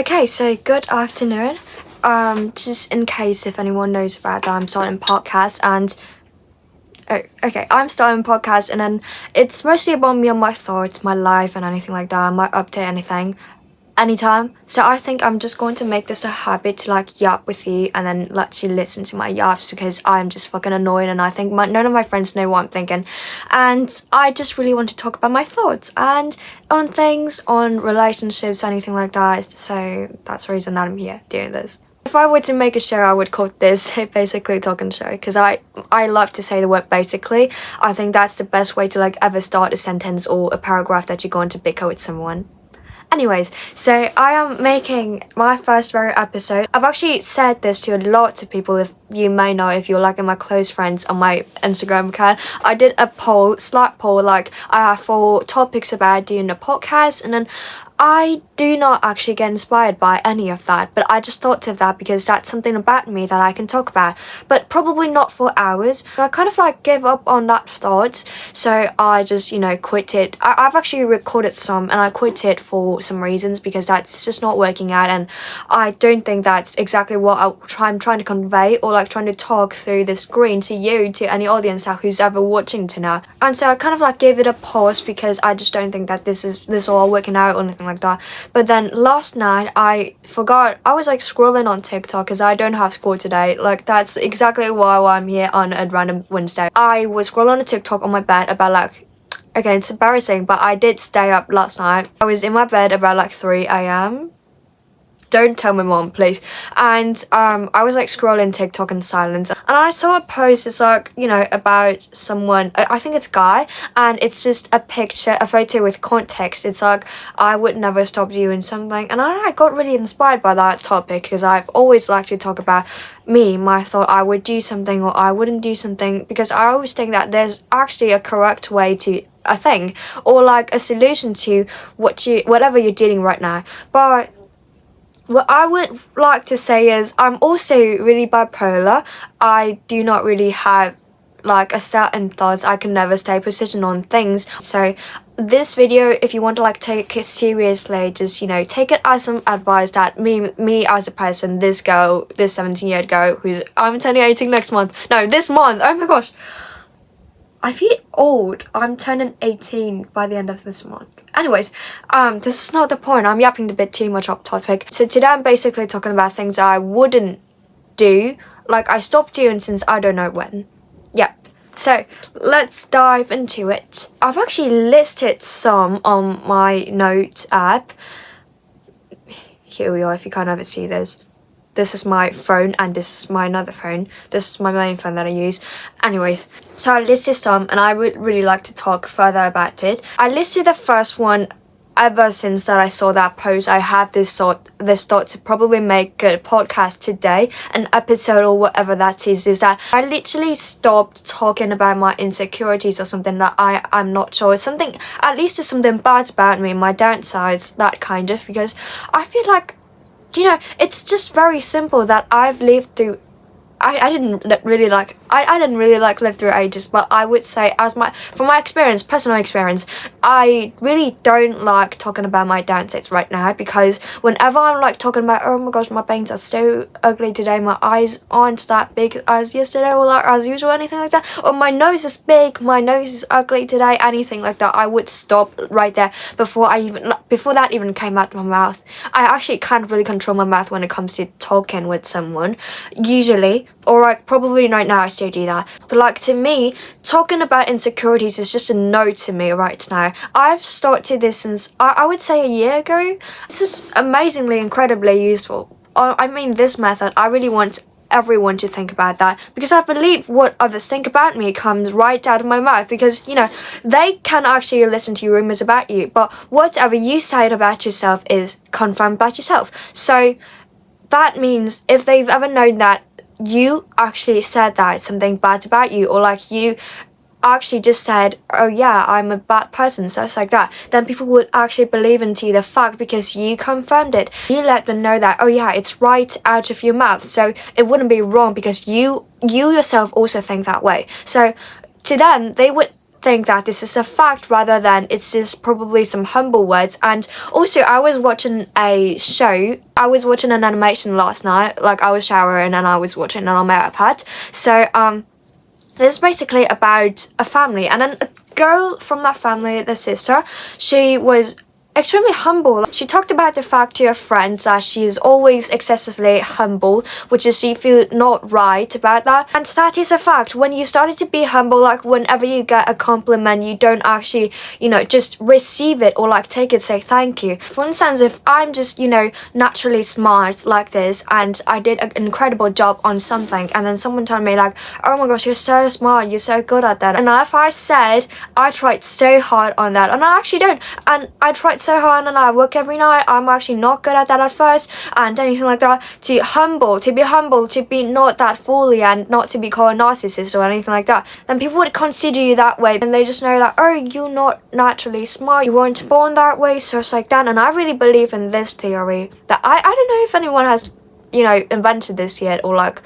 Okay, so good afternoon. Just in case if anyone knows about that, I'm starting a podcast I'm starting a podcast and then it's mostly about me and my thoughts, my life and anything like that. I might update anything anytime. So I think I'm just going to make this a habit to like yap with you and then let you listen to my yaps because I'm just fucking annoyed and I think none of my friends know what I'm thinking. And I just really want to talk about my thoughts and on things, on relationships, anything like that. So that's the reason that I'm here doing this. If I were to make a show, I would call this basically talking show because I love to say the word basically. I think that's the best way to like ever start a sentence or a paragraph that you're going to bicker with someone. Anyways, so I am making my first very episode. I've actually said this to lots of people, if you may know, if you're like in my close friends on my Instagram account. I did a Slack poll, like I have 4 topics about doing a podcast, and then I do not actually get inspired by any of that, but I just thought of that because that's something about me that I can talk about, but probably not for hours. So I kind of like gave up on that thought, so I just, quit it. I've actually recorded some and I quit it for some reasons because that's just not working out, and I don't think that's exactly what I'm trying to convey or like trying to talk through the screen to you, to any audience who's ever watching to now. And so I kind of like gave it a pause because I just don't think that this is all working out or anything like that. But then last night I forgot, I was like scrolling on TikTok because I don't have school today. Like that's exactly why I'm here on a random Wednesday. I was scrolling on TikTok on my bed about like, okay, it's embarrassing, but I did stay up last night. I was in my bed about like 3 a.m. Don't tell my mom, please. And I was like scrolling TikTok in silence, and I saw a post. It's like, about someone. I think it's a guy, and it's just a photo with context. It's like, I would never stop doing something, and I got really inspired by that topic because I've always liked to talk about my thought. I would do something or I wouldn't do something because I always think that there's actually a correct way to a thing or like a solution to whatever you're dealing right now. But what I would like to say is I'm also really bipolar. I do not really have like a certain thoughts. I can never stay positioned on things. So this video, if you want to like take it seriously, just take it as some advice that me as a person, this 17-year-old girl I'm turning 18 next month. No, this month. Oh my gosh. I feel old. I'm turning 18 by the end of this month. Anyways, this is not the point. I'm yapping a bit too much off topic. So today I'm basically talking about things I wouldn't do. Like I stopped doing since I don't know when. Yep. So let's dive into it. I've actually listed some on my notes app. Here we are, if you can't ever see this. This is my phone and this is my another phone. This is my main phone that I use. Anyways, so I listed some and I would really like to talk further about it. I listed the first one ever since that I saw that post. I have this thought to probably make a podcast today, an episode or whatever that is that I literally stopped talking about my insecurities or something that I'm not sure. It's something, at least there's something bad about me, my downsides, that kind of, because I feel like, it's just very simple that I've lived through. I didn't really live through ages, but I would say from my experience, personal experience, I really don't like talking about my downsides right now because whenever I'm like talking about, oh my gosh, my bangs are so ugly today, my eyes aren't that big as yesterday or like as usual, anything like that, or my nose is big, my nose is ugly today, anything like that, I would stop right there before that even came out of my mouth. I actually can't really control my mouth when it comes to talking with someone, usually. Or like probably right now I still do that. But like to me, talking about insecurities is just a no to me right now. I've started this since I would say a year ago. This is amazingly, incredibly useful. I mean, this method, I really want everyone to think about that because I believe what others think about me comes right out of my mouth because they can actually listen to rumors about you, but whatever you say about yourself is confirmed about yourself. So that means if they've ever known that you actually said that it's something bad about you, or like you actually just said, oh yeah, I'm a bad person, stuff like that, then people would actually believe into the fact because you confirmed it. You let them know that, oh yeah, it's right out of your mouth, so it wouldn't be wrong because you yourself also think that way. So to them, they would think that this is a fact rather than it's just probably some humble words. And also, I was watching a show. I was watching an animation last night. Like, I was showering and I was watching it on my iPad. So it's basically about a family, and then a girl from that family, the sister, she was extremely humble. She talked about the fact to her friends that she is always excessively humble, which is she feel not right about that. And that is a fact. When you started to be humble, like whenever you get a compliment, you don't actually, just receive it or like take it, say thank you. For instance, if I'm just, naturally smart like this and I did an incredible job on something and then someone told me like, oh my gosh, you're so smart, you're so good at that. And if I said I tried so hard on that, and I actually don't, and I tried so hard and I work every night, I'm actually not good at that at first and anything like that, to be humble, to be not that fully and not to be called a narcissist or anything like that, then people would consider you that way and they just know that, oh, you're not naturally smart, you weren't born that way, so it's like that. And I really believe in this theory that I don't know if anyone has, invented this yet or like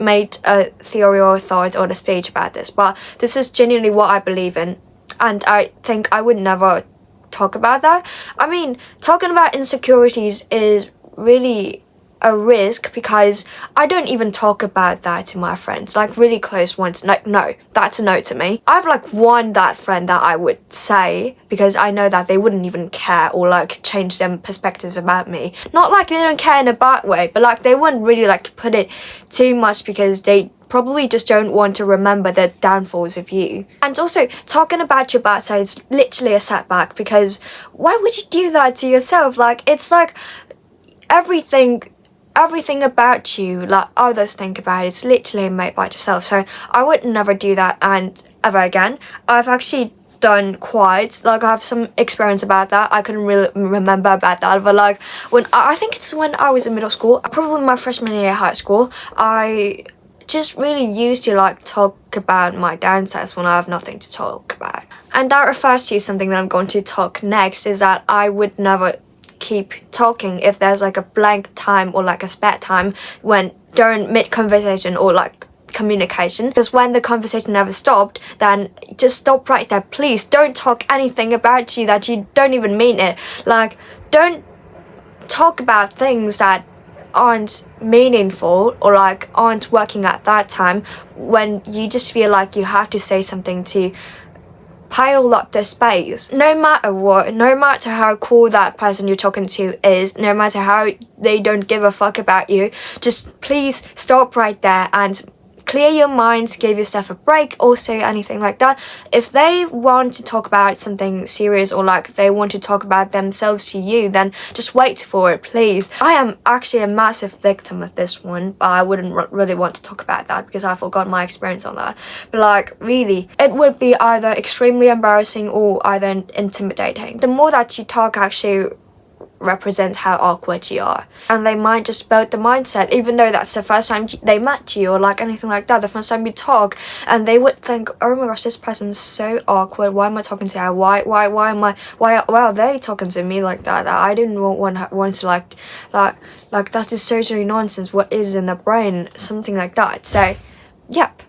made a theory or a thought or a speech about this, but this is genuinely what I believe in, and I think I would never talk about that. I mean, talking about insecurities is really a risk because I don't even talk about that to my friends, like really close ones. Like, no, that's a no to me. I've like one that friend that I would say because I know that they wouldn't even care or like change their perspectives about me. Not like they don't care in a bad way, but like they wouldn't really like put it too much because they probably just don't want to remember the downfalls of you. And also, talking about your bad side is literally a setback because why would you do that to yourself? Like, it's like everything about you, like others think about it's literally made by yourself. So I would never do that and ever again. I've actually done quite, like I have some experience about that. I couldn't really remember about that, but like I think it's when I was in middle school, probably my freshman year of high school, I just really used to like talk about my downsides when I have nothing to talk about. And that refers to something that I'm going to talk next, is that I would never keep talking if there's like a blank time or like a spare time when during mid-conversation or like communication, because when the conversation never stopped, then just stop right there. Please don't talk anything about you that you don't even mean it. Like, don't talk about things that aren't meaningful or like aren't working at that time when you just feel like you have to say something to pile up the space. No matter what, no matter how cool that person you're talking to is, no matter how they don't give a fuck about you, just please stop right there and clear your mind, give yourself a break, also anything like that. If they want to talk about something serious or like they want to talk about themselves to you, then just wait for it, please. I am actually a massive victim of this one, but I wouldn't really want to talk about that because I forgot my experience on that. But like, really, it would be either extremely embarrassing or either intimidating. The more that you talk actually represent how awkward you are, and they might just build the mindset, even though that's the first time they met you or like anything like that, the first time you talk, and they would think, oh my gosh, this person's so awkward, why am I talking to her, why are they talking to me like that I didn't want to like that is totally nonsense, what is in the brain, something like that. So yep,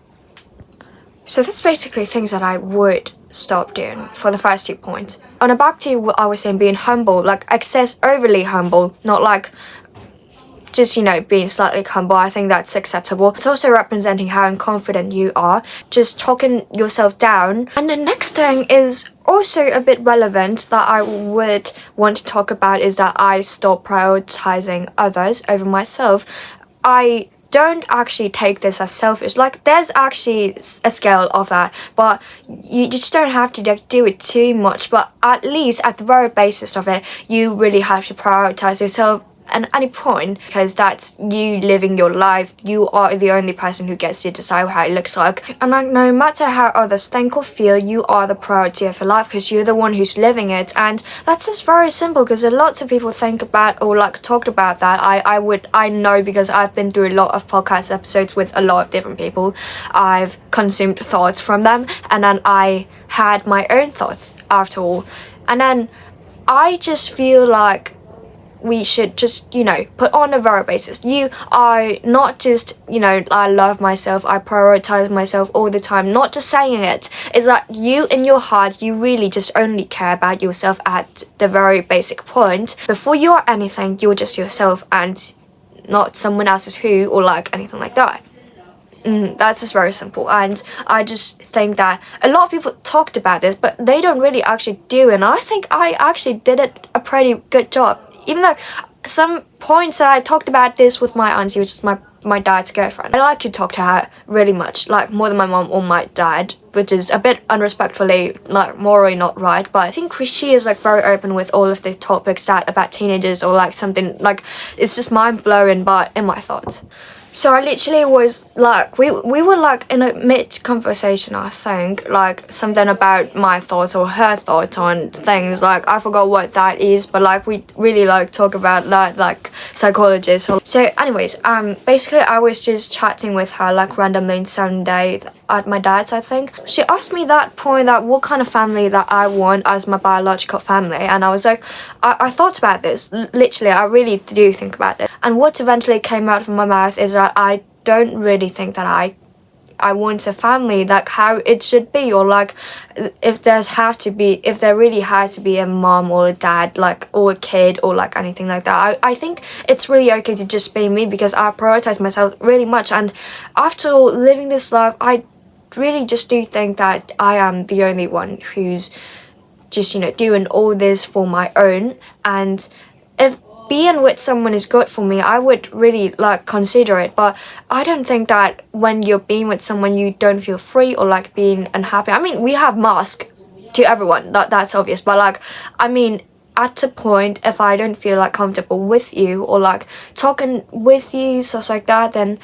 so that's basically things that I would stop doing for the first 2 points. And back to what I was saying, being humble, like overly humble, not like just, being slightly humble. I think that's acceptable. It's also representing how confident you are, just talking yourself down. And the next thing is also a bit relevant that I would want to talk about, is that I stop prioritizing others over myself. I don't actually take this as selfish. Like, there's actually a scale of that, but you just don't have to do it too much. But at least at the very basis of it, you really have to prioritize yourself at any point, because that's you living your life. You are the only person who gets to decide how it looks like. And like, no matter how others think or feel, you are the priority of your life because you're the one who's living it. And that's just very simple, because lots of people think about or like talked about that. I know, because I've been through a lot of podcast episodes with a lot of different people. I've consumed thoughts from them, and then I had my own thoughts after all. And then I just feel like we should just, put on a very basis. You are not just, I love myself, I prioritize myself all the time. Not just saying it. It's that you in your heart, you really just only care about yourself at the very basic point. Before you are anything, you're just yourself and not someone else's who or like anything like that. That's just very simple, and I just think that a lot of people talked about this, but they don't really actually do, and I think I actually did it a pretty good job, even though some points that I talked about this with my auntie, which is my dad's girlfriend. I like to talk to her really much, like more than my mom or my dad, which is a bit unrespectfully, like morally not right, but I think she is like very open with all of the topics that about teenagers or like something, like it's just mind-blowing, but in my thoughts. So I literally was like, we were like in a mid-conversation, I think, like something about my thoughts or her thoughts on things, like I forgot what that is, but like we really like talk about that, like psychology. So anyways, basically I was just chatting with her like randomly on Sunday at my dad's, I think. She asked me that point that what kind of family that I want as my biological family, and I was like, I thought about this, literally, I really do think about it. And what eventually came out of my mouth is that I don't really think that I want a family like how it should be, or like if there really had to be a mom or a dad, like, or a kid or like anything like that. I think it's really okay to just be me, because I prioritize myself really much, and after living this life I really just do think that I am the only one who's just doing all this for my own. And if being with someone is good for me, I would really like consider it, but I don't think that when you're being with someone you don't feel free or like being unhappy. I mean, we have masks to everyone, that's obvious, but like I mean at a point, if I don't feel like comfortable with you or like talking with you, stuff like that, then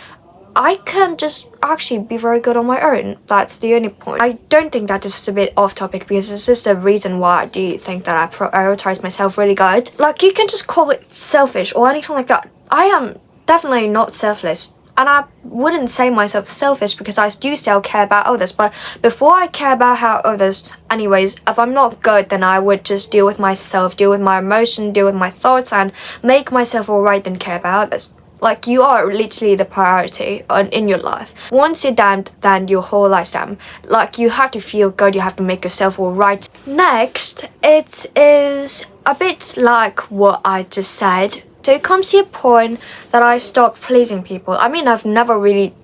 I can just actually be very good on my own. That's the only point. I don't think that this is a bit off topic, because it's just a reason why I do think that I prioritize myself really good. Like, you can just call it selfish or anything like that. I am definitely not selfless, and I wouldn't say myself selfish because I do still care about others, but before I care about how others, anyways, if I'm not good, then I would just deal with myself, deal with my emotion, deal with my thoughts, and make myself alright, then care about others. Like, you are literally the priority in your life. Once you're down, then your whole life's down. Like, you have to feel good, you have to make yourself alright. Next, it is a bit like what I just said. So it comes to a point that I stopped pleasing people. I mean, I've never really,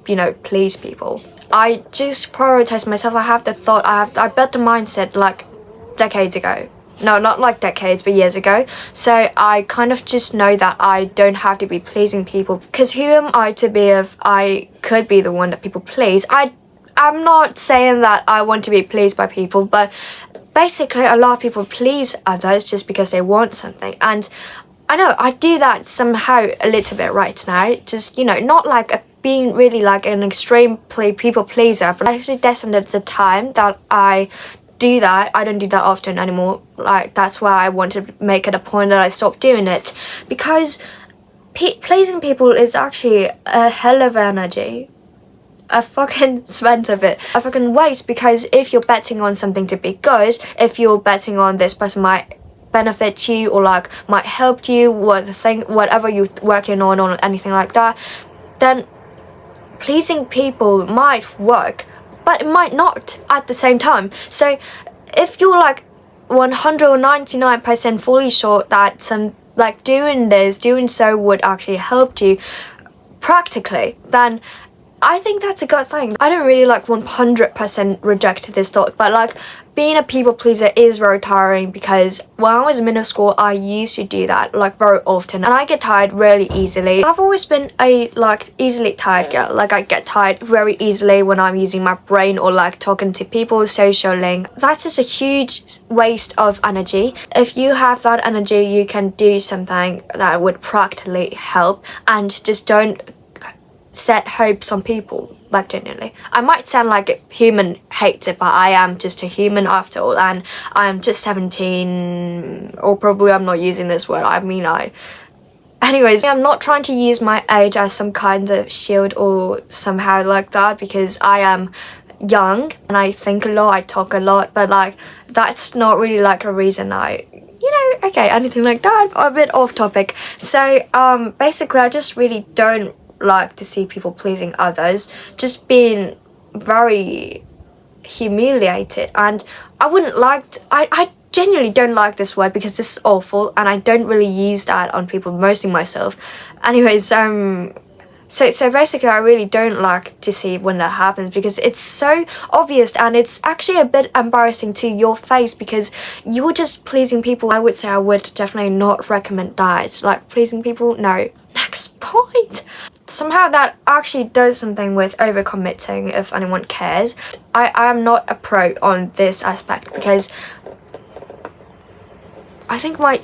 pleased people. I just prioritize myself. I have the thought, I built the mindset like decades ago. No, not like decades, but years ago. So I kind of just know that I don't have to be pleasing people, because who am I to be if I could be the one that people please? I'm not saying that I want to be pleased by people, but basically a lot of people please others just because they want something. And I know I do that somehow a little bit right now. Just, not like being really like an extreme people pleaser, but actually that's under the time that I do that. I don't do that often anymore. Like, that's why I want to make it a point that I stop doing it, because pleasing people is actually a hell of energy. A fucking spent of it. A fucking waste, because if you're betting on something to be good, if you're betting on this person might benefit you or like might help you whatever you're working on or anything like that, then pleasing people might work, but it might not at the same time. So if you're like 199% fully sure that some like doing so would actually help you practically, then I think that's a good thing. I don't really like 100% reject this thought, but like being a people pleaser is very tiring, because when I was in middle school I used to do that like very often, and I get tired really easily. I've always been a like easily tired girl. Like, I get tired very easily when I'm using my brain or like talking to people, socialing. That's just a huge waste of energy. If you have that energy, you can do something that would practically help, and just don't set hopes on people, like, genuinely. I might sound like a human hater, but I am just a human after all, and I'm just 17, or probably I'm not using this word, anyways, I'm not trying to use my age as some kind of shield or somehow like that, because I am young and I think a lot, I talk a lot, but like that's not really like a reason okay, anything like that, a bit off topic. So basically I just really don't like to see people pleasing others, just being very humiliated. And I wouldn't like to, I genuinely don't like this word because this is awful and I don't really use that on people, mostly myself. Anyways, so basically I really don't like to see when that happens because it's so obvious and it's actually a bit embarrassing to your face because you're just pleasing people. I would say I would definitely not recommend that. Like, pleasing people, no. Next point. Somehow that actually does something with overcommitting, if anyone cares. I am not a pro on this aspect because I think my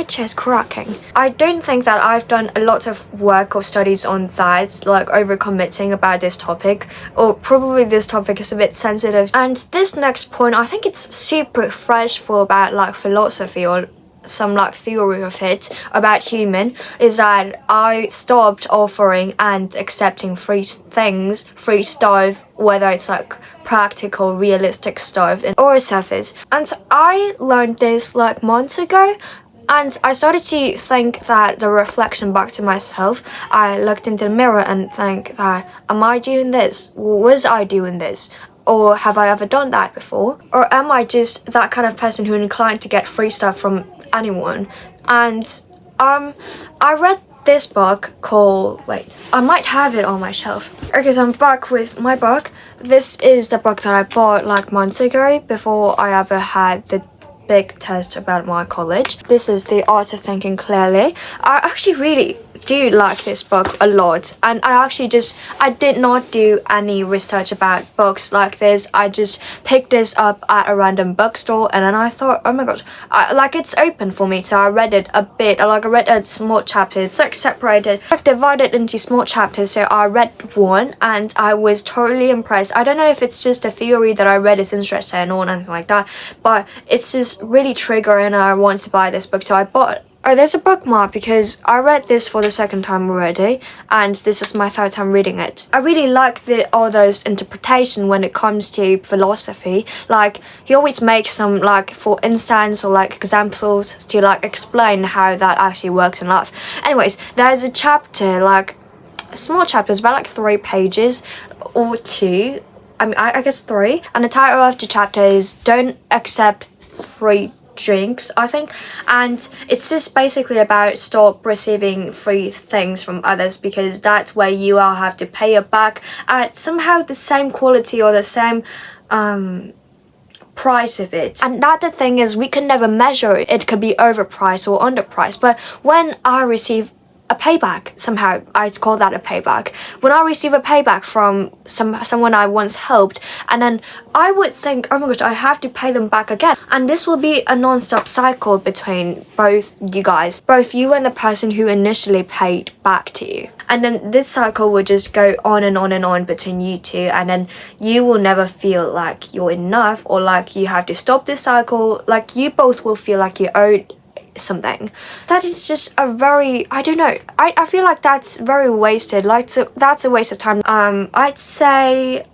chair's cracking. I don't think that I've done a lot of work or studies on that, like overcommitting about this topic, or probably this topic is a bit sensitive. And this next point, I think it's super fresh for about like philosophy or some like theory of it about human, is that I stopped offering and accepting free things, free stuff, whether it's like practical, realistic stuff or surface. And I learned this like months ago. And I started to think that the reflection back to myself, I looked into the mirror and think that, am I doing this? Was I doing this? Or have I ever done that before? Or am I just that kind of person who inclined to get free stuff from anyone? And I read this book called, wait, I might have it on my shelf. Okay, so I'm back with my book. This is the book that I bought like months ago before I ever had the big test about my college. This is The Art of Thinking Clearly. I actually really do like this book a lot, and I did not do any research about books like this. I just picked this up at a random bookstore, and then I thought, oh my god, like it's open for me, so I read it a bit. I read a small chapter. It's like separated, like divided into small chapters, so I read one and I was totally impressed. I don't know if it's just a theory that I read is interesting or anything like that, but it's just really triggering and I want to buy this book, so I bought it. Oh, there's a bookmark because I read this for the second time already, and this is my third time reading it. I really like the author's interpretation when it comes to philosophy. Like, he always makes some, like, for instance, or like examples to like explain how that actually works in life. Anyways, there's a chapter, like a small chapter, it's about like 3 pages or 2. I guess 3. And the title of the chapter is Don't Accept Free Drinks, I think, and it's just basically about stop receiving free things from others, because that's where you all have to pay it back at somehow the same quality or the same price of it. And that the thing is, we can never measure it. It could be overpriced or underpriced, but when I receive a payback, somehow I call that a payback. When I receive a payback from someone I once helped, and then I would think, oh my gosh, I have to pay them back again. And this will be a non-stop cycle between both you guys, both you and the person who initially paid back to you. And then this cycle will just go on and on and on between you two, and then you will never feel like you're enough or like you have to stop this cycle. Like, you both will feel like you owed something. That is just a very, I don't know, I feel like that's very wasted. Like, so that's a waste of time. I'd say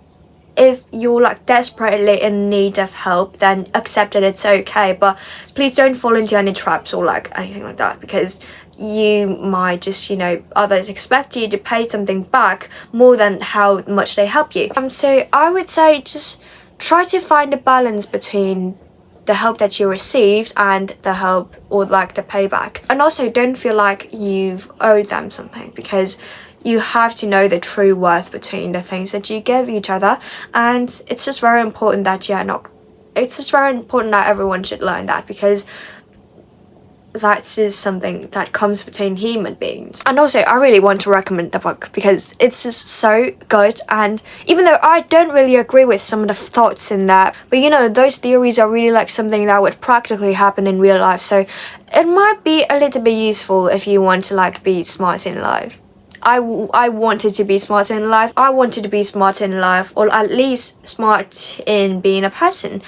if you're like desperately in need of help, then accept it, it's okay, but please don't fall into any traps or like anything like that, because you might just, you know, others expect you to pay something back more than how much they help you. So I would say just try to find a balance between the help that you received and the help or like the payback. And also don't feel like you've owed them something, because you have to know the true worth between the things that you give each other. And it's just very important that it's just very important that everyone should learn that, because that's just something that comes between human beings. And also, I really want to recommend the book because it's just so good. And even though I don't really agree with some of the thoughts in there, but you know, those theories are really like something that would practically happen in real life. So it might be a little bit useful if you want to like be smart in life. I wanted to be smarter in life. I wanted to be smart in life, or at least smart in being a person,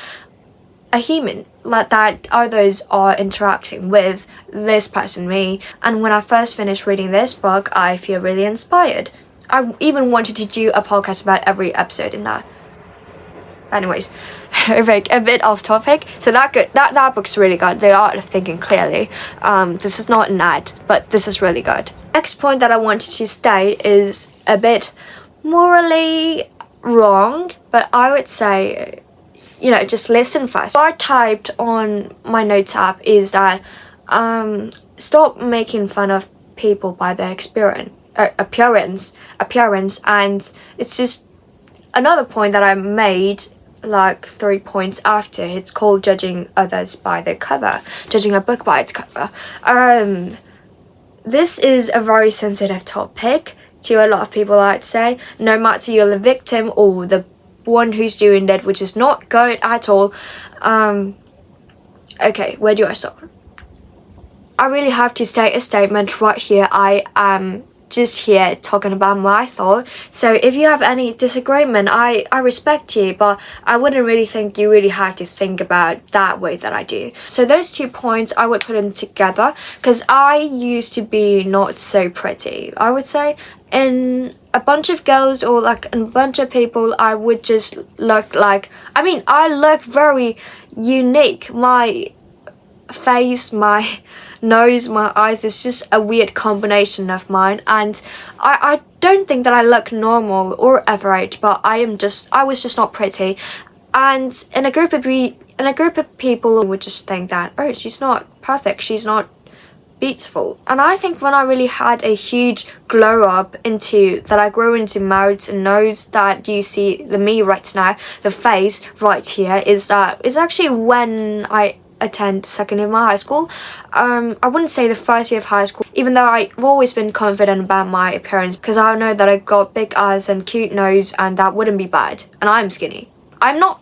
a human, like that others are interacting with this person, me. And when I first finished reading this book, I feel really inspired. I even wanted to do a podcast about every episode in that. Anyways, a bit off topic. So that book's really good. The Art of Thinking Clearly. This is not an ad, but this is really good. Next point that I wanted to state is a bit morally wrong, but I would say, just listen first. What I typed on my notes app is that stop making fun of people by their appearance, and it's just another point that I made like 3 points after. It's called judging others by their cover, judging a book by its cover. This is a very sensitive topic to a lot of people, I'd say, no matter you're the victim or the one who's doing that, which is not good at all. Okay, where do I start? I really have to state a statement right here. I am just here talking about my thought. So if you have any disagreement, I respect you, but I wouldn't really think you really have to think about that way that I do. So those 2 points, I would put them together, because I used to be not so pretty. I would say in a bunch of girls or like a bunch of people, I would just look like, I look very unique. My face, my nose, my eyes is just a weird combination of mine, and I don't think that I look normal or average, but I was just not pretty. And in a group of people would just think that, oh, she's not perfect, she's not beautiful. And I think when I really had a huge glow up into that, I grew into mouth and nose that you see the me right now, the face right here, is actually when I attend second year of my high school. I wouldn't say the first year of high school, even though I've always been confident about my appearance, because I know that I got big eyes and cute nose, and that wouldn't be bad. And I'm skinny. I'm not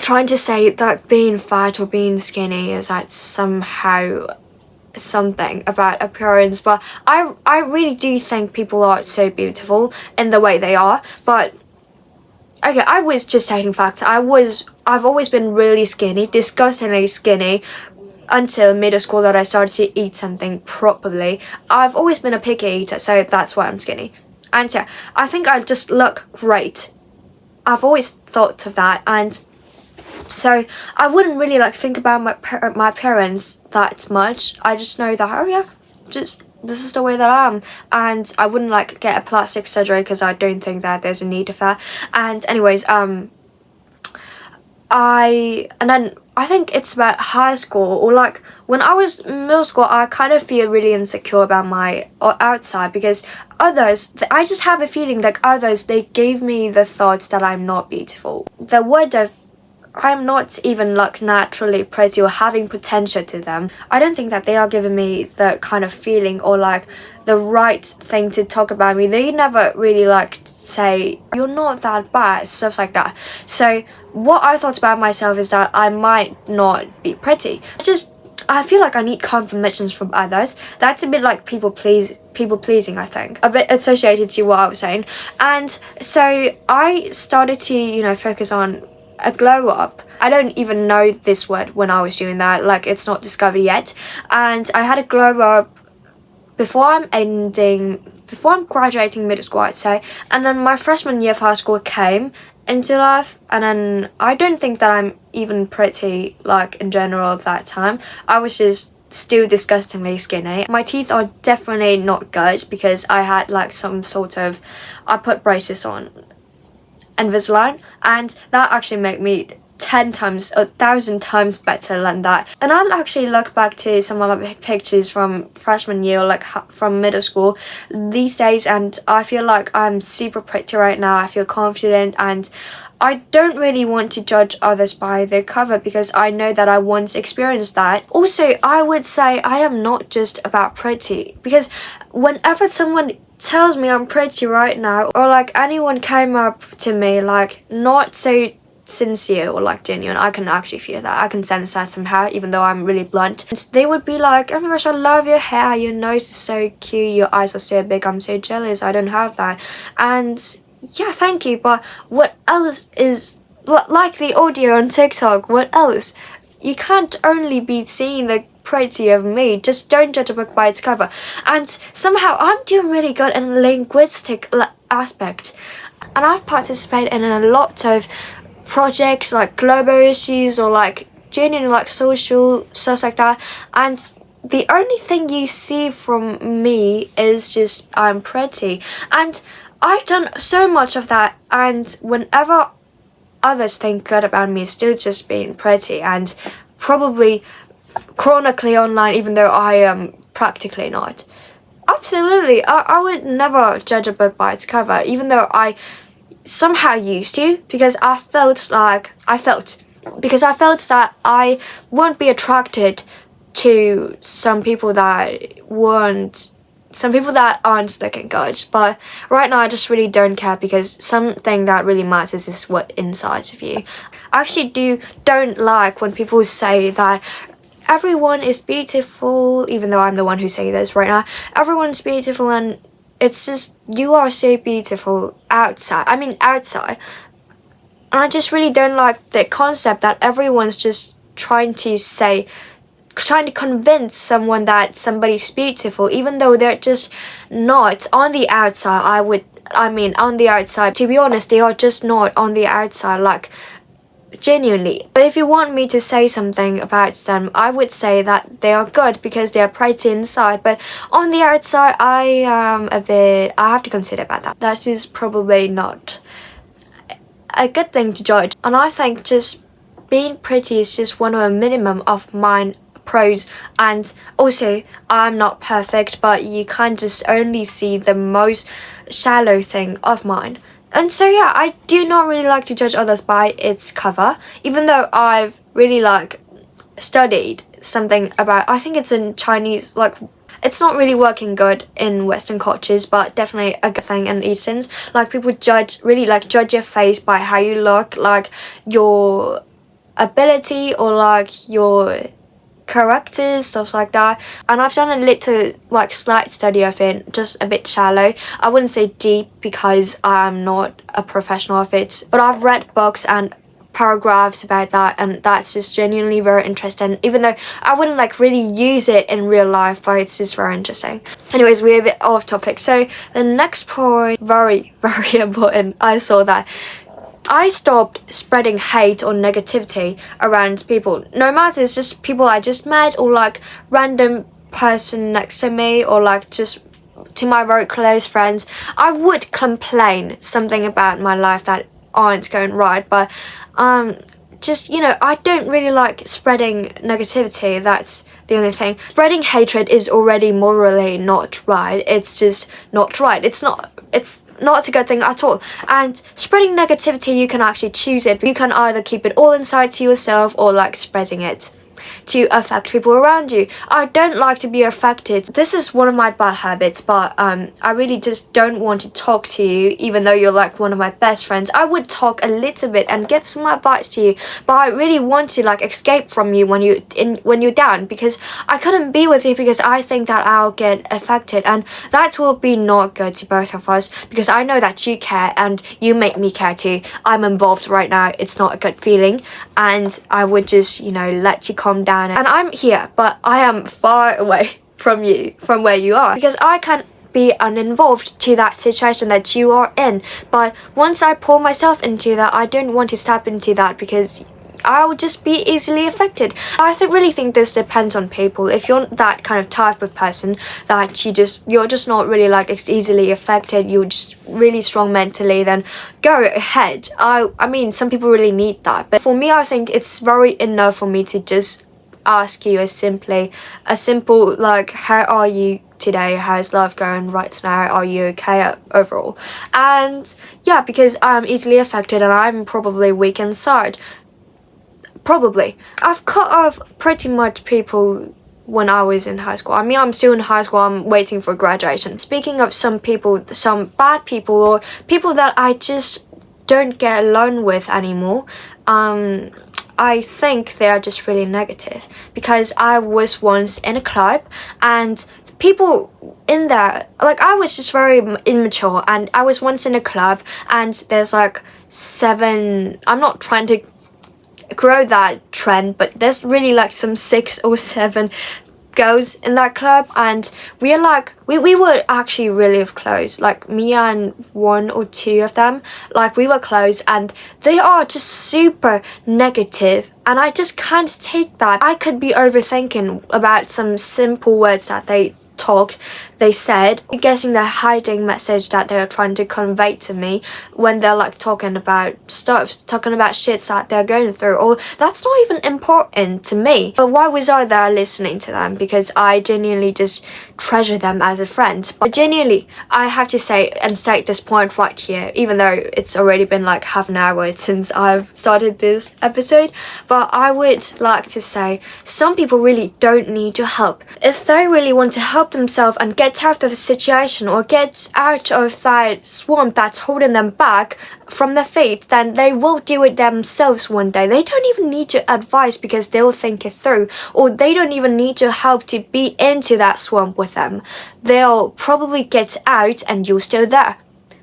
trying to say that being fat or being skinny is like somehow something about appearance, but I really do think people are so beautiful in the way they are. But okay, I was just stating facts. I've always been really skinny, disgustingly skinny, until middle school that I started to eat something properly. I've always been a picky eater, so that's why I'm skinny. And yeah, I think I just look great. I've always thought of that, and so I wouldn't really like think about my appearance that much. I just know that, oh yeah, just this is the way that I am, and I wouldn't like get a plastic surgery because I don't think that there's a need of that. And anyways, I think it's about high school, or like when I was middle school, I kind of feel really insecure about my outside, because I just have a feeling like others, they gave me the thoughts that I'm not beautiful. The word of I'm not even like naturally pretty or having potential to them. I don't think that they are giving me the kind of feeling or like the right thing to talk about me. They never really like say you're not that bad, stuff like that. So what I thought about myself is that I might not be pretty. I feel like I need confirmations from others. That's a bit like people pleasing, I think. A bit associated to what I was saying. And so I started to, focus on a glow up. I don't even know this word when I was doing that, like it's not discovered yet. And I had a glow up before I'm graduating middle school, I'd say. And then my freshman year of high school came into life, and then I don't think that I'm even pretty, like in general at that time. I was just still disgustingly skinny. My teeth are definitely not good, because I had like I put braces on Invisalign, and that actually made me 10 times, 1,000 times better than that. And I'll actually look back to some of my pictures from freshman year, like from middle school these days, and I feel like I'm super pretty right now. I feel confident, and I don't really want to judge others by their cover, because I know that I once experienced that. Also, I would say I am not just about pretty, because whenever someone tells me I'm pretty right now, or like anyone came up to me like not so sincere or like genuine, I can actually feel that. I can sense that somehow, even though I'm really blunt. And they would be like, oh my gosh, I love your hair, your nose is so cute, your eyes are so big, I'm so jealous, I don't have that. And yeah, thank you, but what else is like the audio on TikTok? What else? You can't only be seeing the pretty of me. Just don't judge a book by its cover. And somehow I'm doing really good in linguistic aspect, and I've participated in a lot of projects, like global issues or like genuine like social stuff like that, and the only thing you see from me is just I'm pretty. And I've done so much of that, and whenever others think good about me, it's still just being pretty and probably chronically online, even though I am practically not. Absolutely, I would never judge a book by its cover, even though I somehow used to, because I felt that I won't be attracted to some people that aren't looking good. But right now I just really don't care, because something that really matters is what inside of you. I actually don't like when people say that everyone is beautiful, even though I'm the one who's saying this right now. Everyone's beautiful, and it's just, you are so beautiful outside. And I just really don't like the concept that everyone's just trying to convince someone that somebody's beautiful, even though they're just not on the outside. On the outside, to be honest, they are just not on the outside, like, genuinely. But if you want me to say something about them, I would say that they are good because they are pretty inside, but on the outside, I have to consider about that. That is probably not a good thing to judge. And I think just being pretty is just one of a minimum of mine pros. And also, I'm not perfect, but you can't just only see the most shallow thing of mine. And so yeah, I do not really like to judge others by its cover, even though I've really like studied something about, I think it's in Chinese, like, it's not really working good in Western cultures, but definitely a good thing in Easterns. Like, people judge your face by how you look, like your ability or like your characters, stuff like that. And I've done a little like slight study of it, just a bit shallow. I wouldn't say deep because I'm not a professional of it, but I've read books and paragraphs about that, and that's just genuinely very interesting, even though I wouldn't like really use it in real life, but it's just very interesting. Anyways, we're a bit off topic. So the next point, very very important. I saw that I stopped spreading hate or negativity around people, no matter it's just people I just met or like random person next to me or like just to my very close friends. I would complain something about my life that aren't going right, but just, you know, I don't really like spreading negativity. That's the only thing. Spreading hatred is already morally not right. It's just not right. It's not a good thing at all. And spreading negativity, you can actually choose it. You can either keep it all inside to yourself or like spreading it to affect people around you. I don't like to be affected. This is one of my bad habits, but I really just don't want to talk to you, even though you're like one of my best friends. I would talk a little bit and give some advice to you, but I really want to like escape from you when you're down, because I couldn't be with you because I think that I'll get affected, and that will be not good to both of us, because I know that you care and you make me care too. I'm involved right now. It's not a good feeling, and I would just, you know, let you calm down. And I'm here, but I am far away from you, from where you are, because I can't be uninvolved to that situation that you are in. But once I pull myself into that, I don't want to step into that because I would just be easily affected. I really think this depends on people. If you're that kind of type of person that you're just not really like easily affected, you're just really strong mentally, then go ahead. I mean, some people really need that, but for me, I think it's very enough for me to just ask you a simple like, how are you today? How's life going right now? Are you okay overall? And yeah, because I'm easily affected and I'm probably weak inside. Probably. I've cut off pretty much people when I was in high school. I mean, I'm still in high school. I'm waiting for graduation. Speaking of some people, some bad people or people that I just don't get along with anymore, I think they are just really negative, because I was once in a club and people in there, like, I was just very immature, and I was once in a club and there's like 7, I'm not trying to grow that trend, but there's really like some 6 or 7 girls in that club, and we are like we were actually really close, like me and one or two of them, like we were close, and they are just super negative, and I just can't take that. I could be overthinking about some simple words that they said, guessing the hiding message that they're trying to convey to me when they're like talking about shit that they're going through, or that's not even important to me. But why was I there listening to them? Because I genuinely just treasure them as a friend. But genuinely, I have to say and state this point right here, even though it's already been like half an hour since I've started this episode, but I would like to say some people really don't need your help. If they really want to help themselves and get out of the situation or get out of that swamp that's holding them back from their fate, then they will do it themselves one day. They don't even need your advice because they'll think it through, or they don't even need your help to be into that swamp with them. They'll probably get out and you're still there.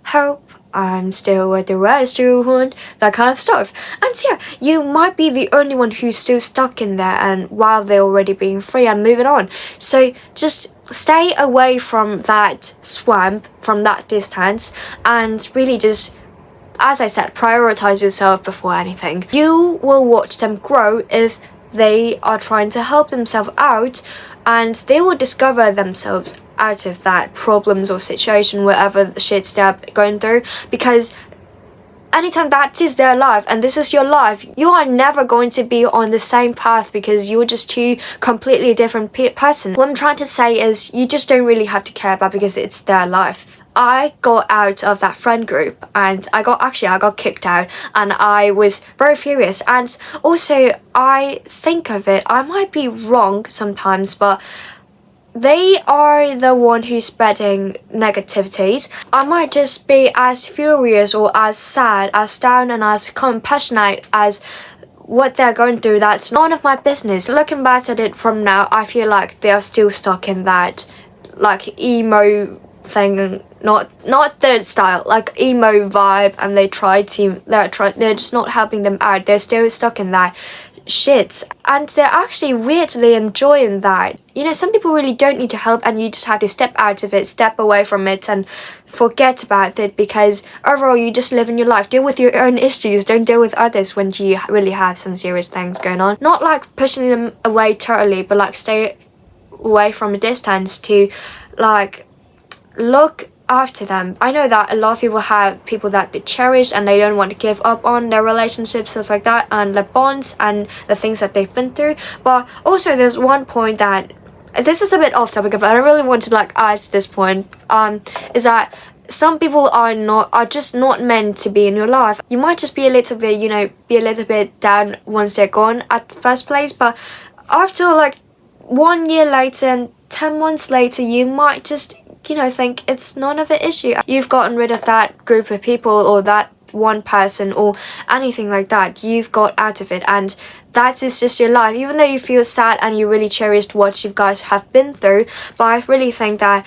Help, I'm still with the restaurant, that kind of stuff. And yeah, you might be the only one who's still stuck in there, and while they're already being free and moving on. So just stay away from that swamp, from that distance, and really just, as I said, prioritize yourself before anything. You will watch them grow if they are trying to help themselves out, and they will discover themselves out of that problems or situation, whatever the shit they're going through, because anytime that is their life and this is your life, you are never going to be on the same path because you're just two completely different person. What I'm trying to say is you just don't really have to care about because it's their life. I got out of that friend group and I got kicked out, and I was very furious. And also, I think of it, I might be wrong sometimes, but they are the one who's spreading negativities. I might just be as furious or as sad, as down and as compassionate as what they're going through. That's none of my business. Looking back at it from now, I feel like they're still stuck in that like emo thing, not the style, like emo vibe, and they're just not helping them out. They're still stuck in that shit, and they're actually weirdly enjoying that. You know, some people really don't need to help, and you just have to step out of it, step away from it, and forget about it, because overall you just live in your life. Deal with your own issues, don't deal with others when you really have some serious things going on. Not like pushing them away totally, but like stay away from a distance to like look after them. I know that a lot of people have people that they cherish and they don't want to give up on their relationships, stuff like that, and their bonds and the things that they've been through. But also there's one point that, this is a bit off topic, but I really want to like add to this point, is that some people are just not meant to be in your life. You might just be a little bit down once they're gone at the first place, but after like 1 year later and 10 months later, you might just think it's none of an issue. You've gotten rid of that group of people or that one person or anything like that. You've got out of it, and that is just your life. Even though you feel sad and you really cherished what you guys have been through, but I really think that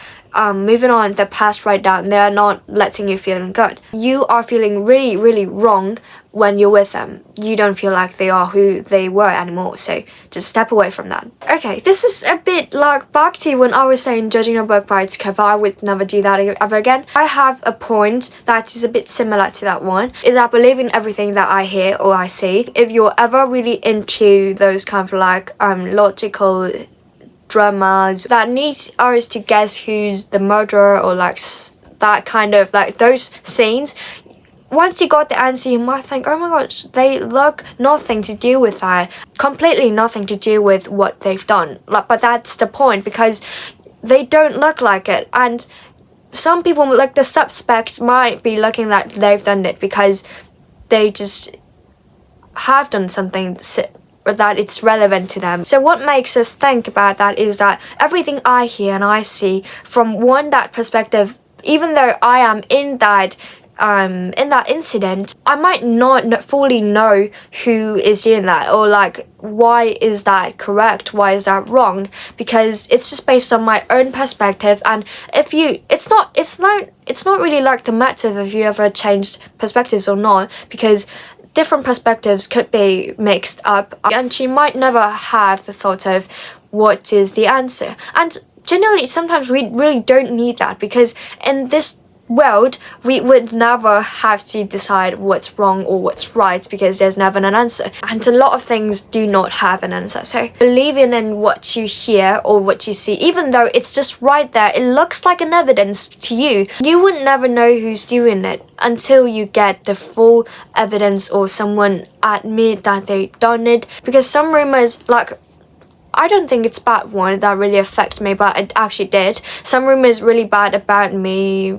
moving on, the past right now, they're not letting you feeling good. You are feeling really, really wrong when you're with them. You don't feel like they are who they were anymore, so just step away from that. Okay, this is a bit like back to when I was saying judging a book by its cover. I would never do that ever again. I have a point that is a bit similar to that one, is I believe in everything that I hear or I see. If you're ever really into those kind of like logical dramas that need us to guess who's the murderer, or like that kind of like those scenes, once you got the answer, you might think, oh my gosh, they look nothing to do with that, completely nothing to do with what they've done. But that's the point, because they don't look like it. And some people, like the suspects, might be looking that they've done it because they just have done something that it's relevant to them. So what makes us think about that is that everything I hear and I see from that perspective, even though I am in that incident, I might not fully know who is doing that, or like why is that correct, why is that wrong, because it's just based on my own perspective. And if you, it's not really like the matter if you ever changed perspectives or not, because different perspectives could be mixed up, and she might never have the thought of what is the answer. And generally, sometimes we really don't need that, because in this world, we would never have to decide what's wrong or what's right, because there's never an answer. And a lot of things do not have an answer. So believing in what you hear or what you see, even though it's just right there, it looks like an evidence to you, you would never know who's doing it until you get the full evidence or someone admit that they've done it. Because some rumors, like, I don't think it's bad one that really affect me, but it actually did. Some rumors really bad about me.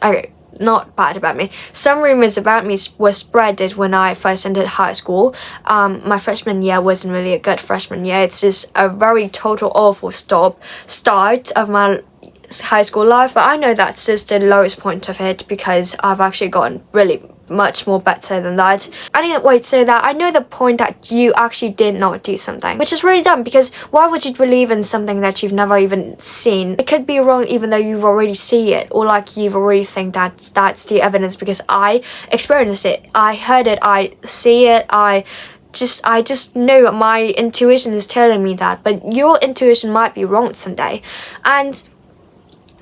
Okay, not bad about me. Some rumors about me were spreaded when I first entered high school. My freshman year wasn't really a good freshman year. It's just a very total awful start of my high school life. But I know that's just the lowest point of it, because I've actually gotten really much more better than that. Anyway, so that I know the point that you actually did not do something, which is really dumb, because why would you believe in something that you've never even seen? It could be wrong even though you've already seen it, or like you've already think that's the evidence, because I experienced it, I heard it, I see it, I just know my intuition is telling me that, but your intuition might be wrong someday. And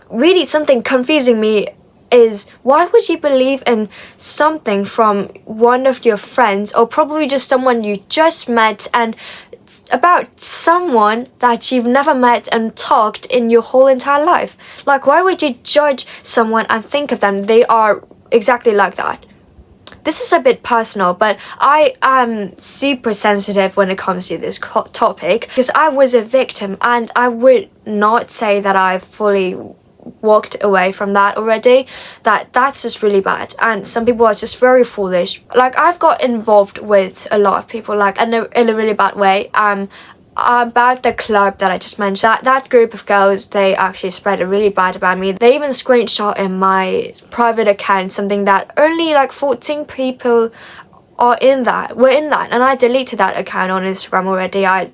really something confusing me is, why would you believe in something from one of your friends, or probably just someone you just met, and about someone that you've never met and talked in your whole entire life? Like, why would you judge someone and think of them they are exactly like that? This is a bit personal, but I am super sensitive when it comes to this topic, because I was a victim, and I would not say that I fully walked away from that already. That's just really bad, and some people are just very foolish. Like, I've got involved with a lot of people, like in a really bad way. About the club that I just mentioned, that group of girls, they actually spread it really bad about me. They even screenshot in my private account something that only like 14 people were in that, and I deleted that account on Instagram already. I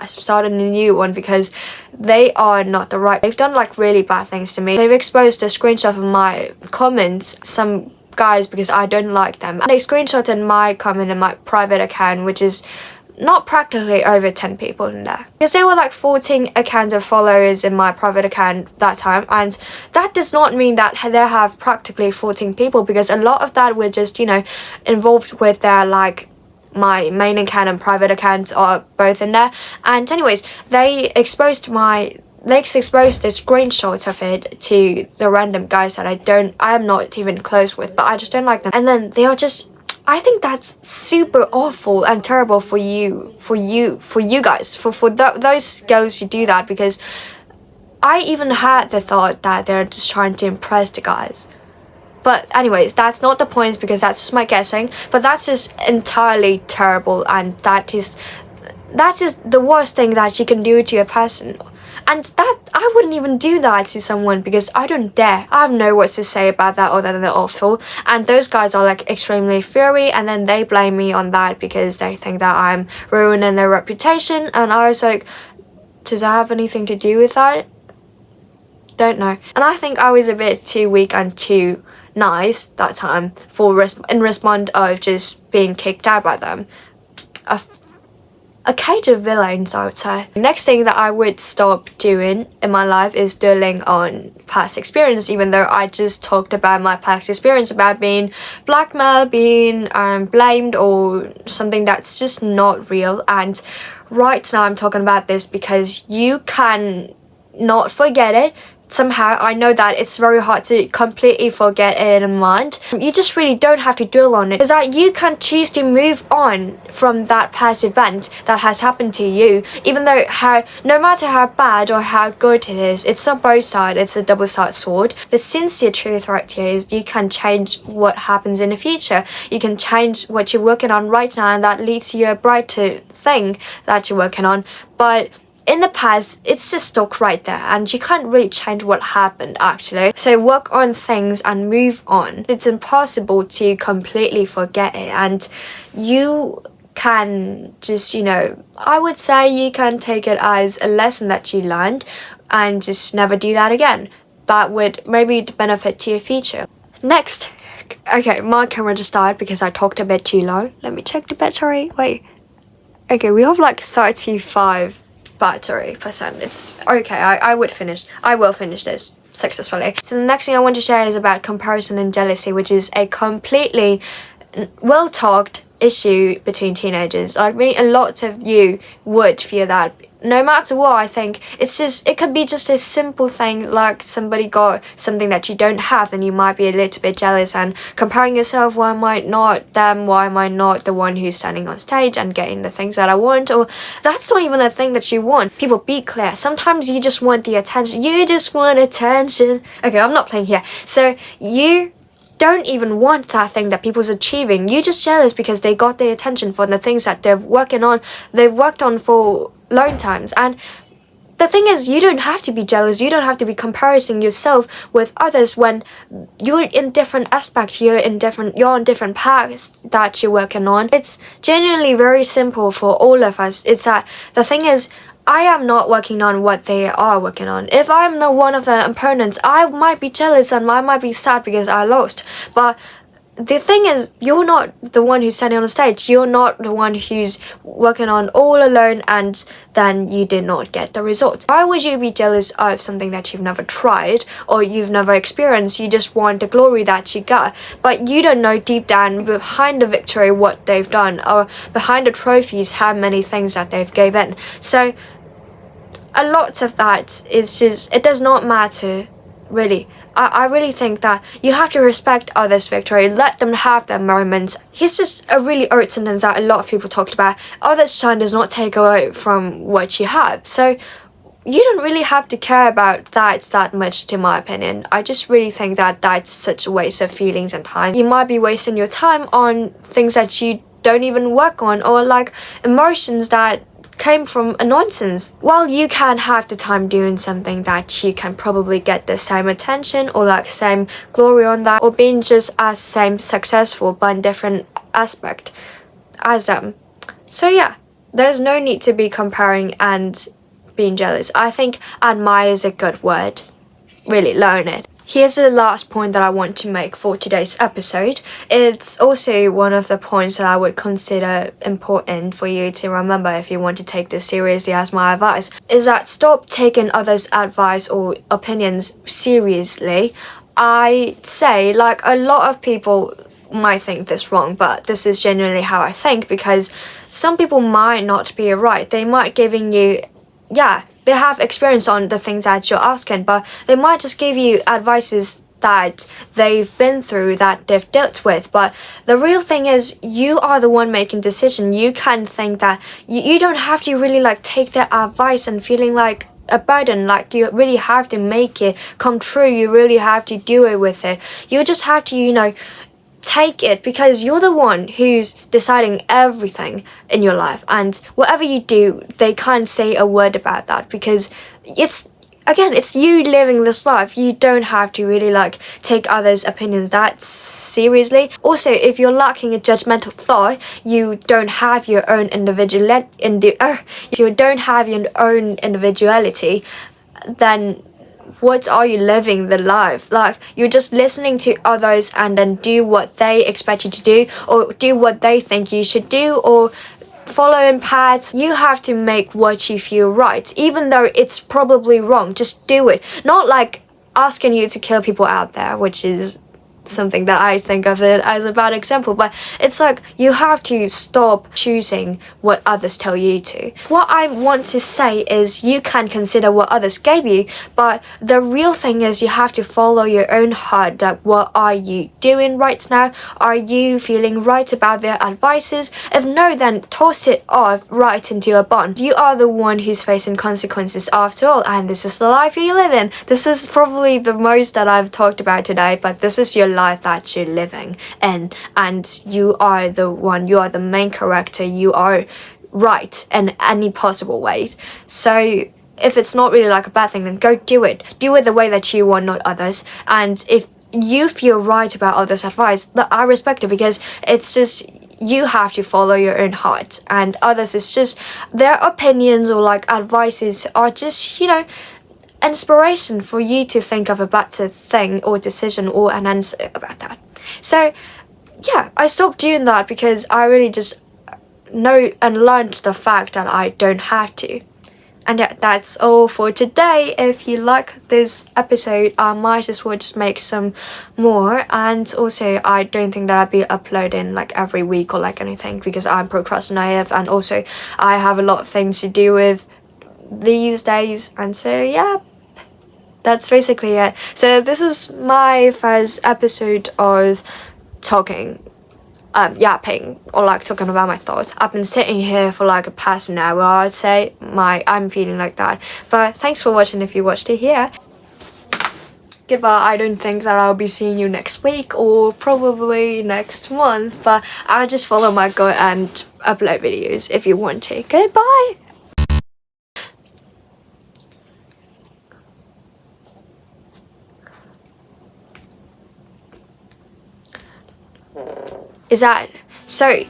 started a new one, because they are not the right. They've done like really bad things to me. They've exposed a screenshot of my comments, some guys, because I don't like them, and they screenshotted my comment in my private account, which is not practically over 10 people in there, because there were like 14 accounts of followers in my private account that time, and that does not mean that they have practically 14 people, because a lot of that were just, you know, involved with their, like, my main account and private accounts are both in there. And anyways, they exposed the screenshots of it to the random guys that I am not even close with, but I just don't like them. And then they are just, I think that's super awful and terrible for you guys, for those girls who do that, because I even had the thought that they're just trying to impress the guys. But anyways, that's not the point, because that's just my guessing, but that's just entirely terrible, and that's just the worst thing that you can do to a person. And that, I wouldn't even do that to someone, because I don't dare. I have no words to say about that other than they're awful. And those guys are like extremely furious, and then they blame me on that because they think that I'm ruining their reputation. And I was like, does that have anything to do with that? Don't know. And I think I was a bit too weak and too nice that time in response of just being kicked out by them. A cage of villains, I would say. Next thing that I would stop doing in my life is dwelling on past experience, even though I just talked about my past experience about being blackmailed, being blamed, or something that's just not real. And right now I'm talking about this because you can not forget it. Somehow, I know that it's very hard to completely forget it in mind. You just really don't have to dwell on it, because that you can choose to move on from that past event that has happened to you, even though no matter how bad or how good it is, it's on both sides, it's a double-sided sword. The sincere truth right here is you can change what happens in the future. You can change what you're working on right now, and that leads to a brighter thing that you're working on. But in the past, it's just stuck right there, and you can't really change what happened, actually. So work on things and move on. It's impossible to completely forget it, and you can just, I would say you can take it as a lesson that you learned and just never do that again. That would maybe benefit to your future. Next, Okay, my camera just died because I talked a bit too low. Let me check the battery. Wait. Okay, we have like 35 battery percent. It's okay. I will finish this successfully. So the next thing I want to share is about comparison and jealousy, which is a completely well talked issue between teenagers. Like me, a lot of you would feel that. No matter what, I think it could be just a simple thing like somebody got something that you don't have and you might be a little bit jealous and comparing yourself, why am I not them, why am I not the one who's standing on stage and getting the things that I want, or that's not even the thing that you want. People, be clear, sometimes you just want the attention, okay, I'm not playing here, so you don't even want that thing that people's achieving. You're just jealous because they got the attention for the things that they've worked on for long times. And the thing is, you don't have to be jealous. You don't have to be comparing yourself with others when you're in different aspects. You're on different paths that you're working on. It's genuinely very simple for all of us. It's that the thing is, I am not working on what they are working on. If I'm not one of the opponents, I might be jealous and I might be sad because I lost. But the thing is, you're not the one who's standing on the stage. You're not the one who's working on all alone and then you did not get the result. Why would you be jealous of something that you've never tried or you've never experienced? You just want the glory that you got, but you don't know deep down behind the victory what they've done, or behind the trophies how many things that they've given. So a lot of that is just, it does not matter, really. I really think that you have to respect others' victory, let them have their moments. Here's just a really old sentence that a lot of people talked about. Others' shine does not take away from what you have. So you don't really have to care about that much, to my opinion. I just really think that that's such a waste of feelings and time. You might be wasting your time on things that you don't even work on, or like emotions that came from a nonsense. While you can have the time doing something that you can probably get the same attention or like same glory on that, or being just as same successful but in different aspect as them. So yeah, there's no need to be comparing and being jealous. I think admire is a good word. Really learn it. Here's the last point that I want to make for today's episode. It's also one of the points that I would consider important for you to remember if you want to take this seriously as my advice, is that stop taking others' advice or opinions seriously. I say, like, a lot of people might think this wrong, but this is genuinely how I think, because some people might not be right. They might giving you, they have experience on the things that you're asking, but they might just give you advices that they've been through, that they've dealt with. But the real thing is, you are the one making decision. You can think that you don't have to really like take their advice and feeling like a burden, like you really have to make it come true. You really have to do it with it. You just have to, take it, because you're the one who's deciding everything in your life, and whatever you do, they can't say a word about that, because it's you living this life. You don't have to really like take others' opinions that seriously. Also, if you're lacking a judgmental thought, you don't have your own if you don't have your own individuality, then what are you living the life? Like, you're just listening to others and then do what they expect you to do, or do what they think you should do, or following paths. You have to make what you feel right, even though it's probably wrong. Just do it. Not like asking you to kill people out there, which is something that I think of it as a bad example, but it's like you have to stop choosing what others tell you to. What I want to say is, you can consider what others gave you, but the real thing is you have to follow your own heart. Like, what are you doing right now? Are you feeling right about their advices? If no, then toss it off right into a bond. You are the one who's facing consequences after all, and this is the life you live in. This is probably the most that I've talked about today, but this is your life that you're living in, and you are the main character. You are right in any possible ways. So if it's not really like a bad thing, then go do it the way that you want, not others. And if you feel right about others' advice, I respect it, because it's just, you have to follow your own heart, and others is just their opinions or like advices are just inspiration for you to think of a better thing or decision or an answer about that. So yeah, I stopped doing that because I really just know and learned the fact that I don't have to. And yeah, that's all for today. If you like this episode, I might as well just make some more. And also, I don't think that I'll be uploading like every week or like anything, because I'm procrastinative, and also I have a lot of things to do with these days. And so yeah, that's basically it. So this is my first episode of talking, yapping, or like talking about my thoughts. I've been sitting here for like a past an hour, I'd say. I'm feeling like that. But thanks for watching if you watched it here. Goodbye. I don't think that I'll be seeing you next week or probably next month, but I'll just follow my gut and upload videos if you want to. Goodbye. Is that so?